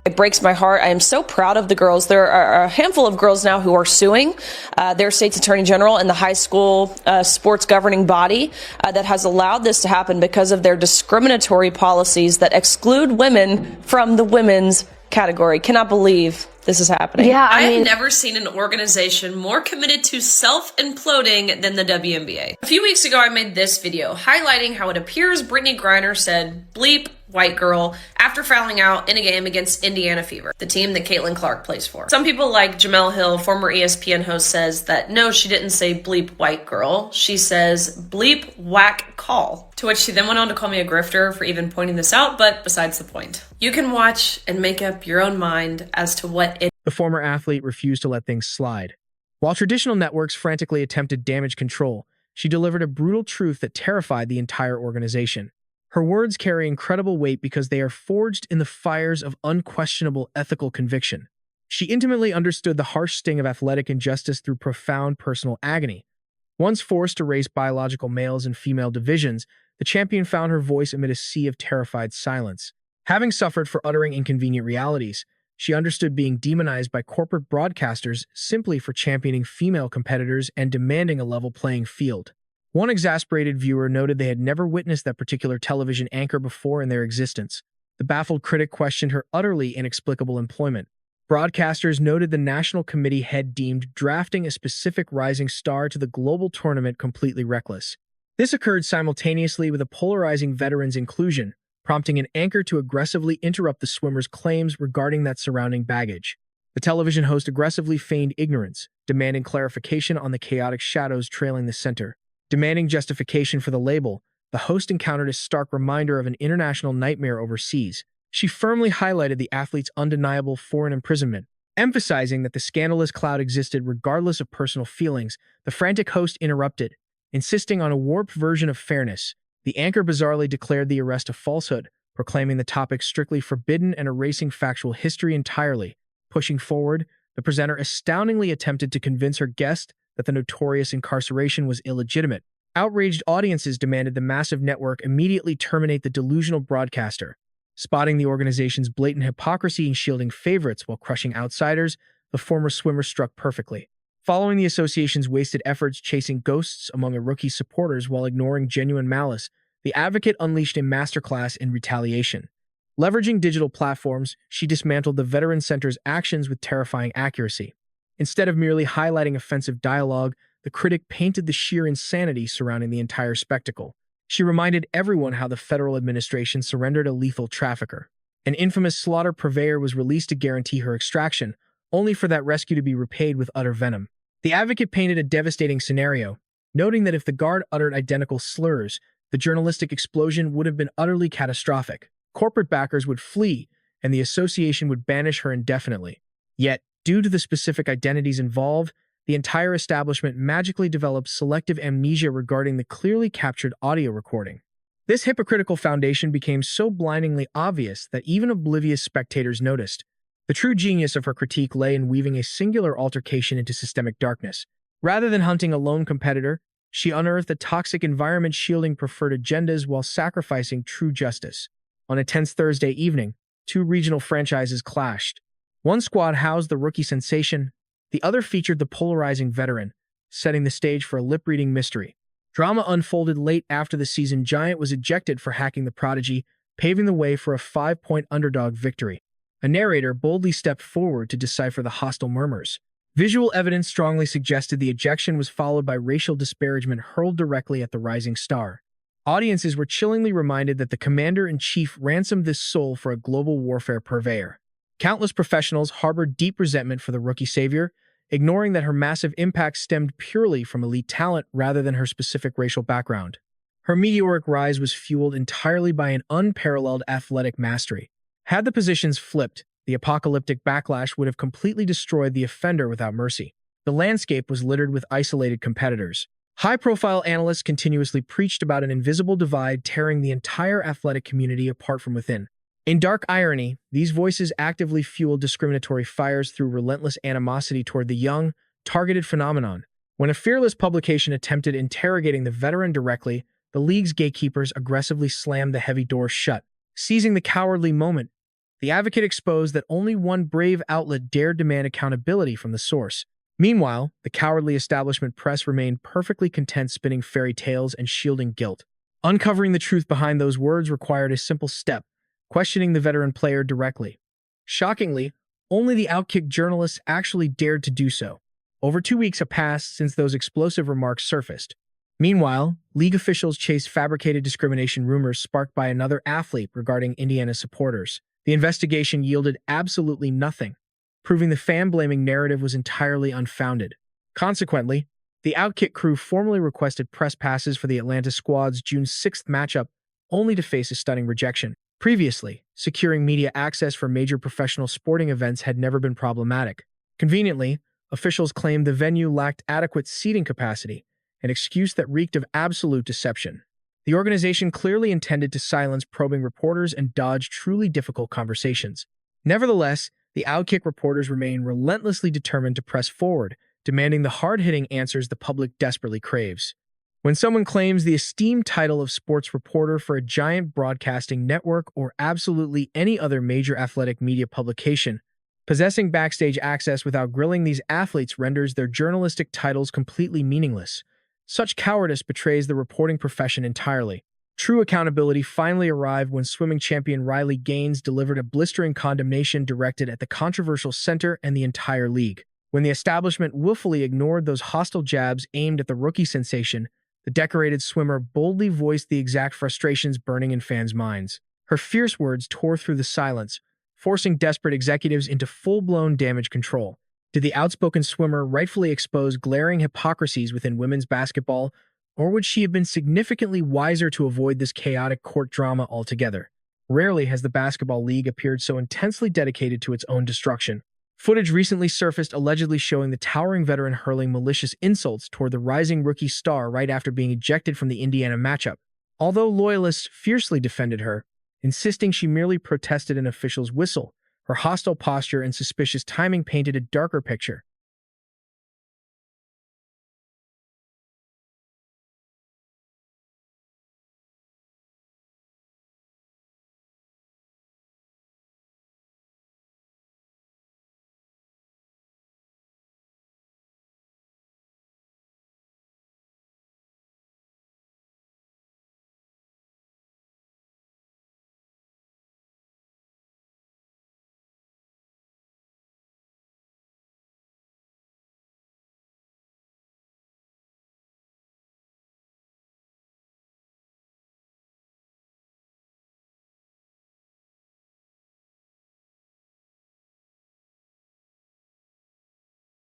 It breaks my heart. I am so proud of the girls. There are a handful of girls now who are suing their state's attorney general and the high school sports governing body that has allowed this to happen because of their discriminatory policies that exclude women from the women's category. Cannot believe this is happening. Yeah, I have never seen an organization more committed to self-imploding than the WNBA. A few weeks ago, I made this video highlighting how it appears Brittney Griner said bleep white girl after fouling out in a game against Indiana Fever, the team that Caitlin Clark plays for. Some people like Jamel Hill, former ESPN host, says that no, she didn't say bleep white girl. She says bleep whack call. To which she then went on to call me a grifter for even pointing this out, but besides the point. You can watch and make up your own mind as to what it. The former athlete refused to let things slide. While traditional networks frantically attempted damage control, she delivered a brutal truth that terrified the entire organization. Her words carry incredible weight because they are forged in the fires of unquestionable ethical conviction. She intimately understood the harsh sting of athletic injustice through profound personal agony. Once forced to race biological males and female divisions, the champion found her voice amid a sea of terrified silence. Having suffered for uttering inconvenient realities, she understood being demonized by corporate broadcasters simply for championing female competitors and demanding a level playing field. One exasperated viewer noted they had never witnessed that particular television anchor before in their existence. The baffled critic questioned her utterly inexplicable employment. Broadcasters noted the national committee had deemed drafting a specific rising star to the global tournament completely reckless. This occurred simultaneously with a polarizing veteran's inclusion, prompting an anchor to aggressively interrupt the swimmer's claims regarding that surrounding baggage. The television host aggressively feigned ignorance, demanding clarification on the chaotic shadows trailing the center. Demanding justification for the label, the host encountered a stark reminder of an international nightmare overseas. She firmly highlighted the athlete's undeniable foreign imprisonment. Emphasizing that the scandalous cloud existed regardless of personal feelings, the frantic host interrupted, insisting on a warped version of fairness. The anchor bizarrely declared the arrest a falsehood, proclaiming the topic strictly forbidden and erasing factual history entirely. Pushing forward, the presenter astoundingly attempted to convince her guest that the notorious incarceration was illegitimate. Outraged audiences demanded the massive network immediately terminate the delusional broadcaster. Spotting the organization's blatant hypocrisy in shielding favorites while crushing outsiders, the former swimmer struck perfectly. Following the association's wasted efforts chasing ghosts among a rookie's supporters while ignoring genuine malice, the advocate unleashed a masterclass in retaliation. Leveraging digital platforms, she dismantled the Veteran Center's actions with terrifying accuracy. Instead of merely highlighting offensive dialogue, the critic painted the sheer insanity surrounding the entire spectacle. She reminded everyone how the federal administration surrendered a lethal trafficker. An infamous slaughter purveyor was released to guarantee her extraction, only for that rescue to be repaid with utter venom. The advocate painted a devastating scenario, noting that if the guard uttered identical slurs, the journalistic explosion would have been utterly catastrophic. Corporate backers would flee, and the association would banish her indefinitely. Yet, due to the specific identities involved, the entire establishment magically developed selective amnesia regarding the clearly captured audio recording. This hypocritical foundation became so blindingly obvious that even oblivious spectators noticed. The true genius of her critique lay in weaving a singular altercation into systemic darkness. Rather than hunting a lone competitor, she unearthed a toxic environment shielding preferred agendas while sacrificing true justice. On a tense Thursday evening, two regional franchises clashed. One squad housed the rookie sensation, the other featured the polarizing veteran, setting the stage for a lip-reading mystery. Drama unfolded late after the season giant was ejected for hacking the prodigy, paving the way for a 5-point underdog victory. A narrator boldly stepped forward to decipher the hostile murmurs. Visual evidence strongly suggested the ejection was followed by racial disparagement hurled directly at the rising star. Audiences were chillingly reminded that the commander-in-chief ransomed this soul for a global warfare purveyor. Countless professionals harbored deep resentment for the rookie savior, ignoring that her massive impact stemmed purely from elite talent rather than her specific racial background. Her meteoric rise was fueled entirely by an unparalleled athletic mastery. Had the positions flipped, the apocalyptic backlash would have completely destroyed the offender without mercy. The landscape was littered with isolated competitors. High-profile analysts continuously preached about an invisible divide tearing the entire athletic community apart from within. In dark irony, these voices actively fueled discriminatory fires through relentless animosity toward the young, targeted phenomenon. When a fearless publication attempted interrogating the veteran directly, the league's gatekeepers aggressively slammed the heavy doors shut. Seizing the cowardly moment, The advocate exposed that only one brave outlet dared demand accountability from the source. Meanwhile, the cowardly establishment press remained perfectly content spinning fairy tales and shielding guilt. Uncovering the truth behind those words required a simple step: questioning the veteran player directly. Shockingly, only the Outkick journalists actually dared to do so. Over 2 weeks have passed since those explosive remarks surfaced. Meanwhile, league officials chased fabricated discrimination rumors sparked by another athlete regarding Indiana supporters. The investigation yielded absolutely nothing, proving the fan-blaming narrative was entirely unfounded. Consequently, the Outkick crew formally requested press passes for the Atlanta squad's June 6th matchup, only to face a stunning rejection. Previously, securing media access for major professional sporting events had never been problematic. Conveniently, officials claimed the venue lacked adequate seating capacity, an excuse that reeked of absolute deception. The organization clearly intended to silence probing reporters and dodge truly difficult conversations. Nevertheless, the Outkick reporters remain relentlessly determined to press forward, demanding the hard-hitting answers the public desperately craves. When someone claims the esteemed title of sports reporter for a giant broadcasting network or absolutely any other major athletic media publication, possessing backstage access without grilling these athletes renders their journalistic titles completely meaningless. Such cowardice betrays the reporting profession entirely. True accountability finally arrived when swimming champion Riley Gaines delivered a blistering condemnation directed at the controversial center and the entire league. When the establishment willfully ignored those hostile jabs aimed at the rookie sensation, the decorated swimmer boldly voiced the exact frustrations burning in fans' minds. Her fierce words tore through the silence, forcing desperate executives into full-blown damage control. Did the outspoken swimmer rightfully expose glaring hypocrisies within women's basketball, or would she have been significantly wiser to avoid this chaotic court drama altogether? Rarely has the basketball league appeared so intensely dedicated to its own destruction. Footage recently surfaced allegedly showing the towering veteran hurling malicious insults toward the rising rookie star right after being ejected from the Indiana matchup. Although loyalists fiercely defended her, insisting she merely protested an official's whistle, her hostile posture and suspicious timing painted a darker picture.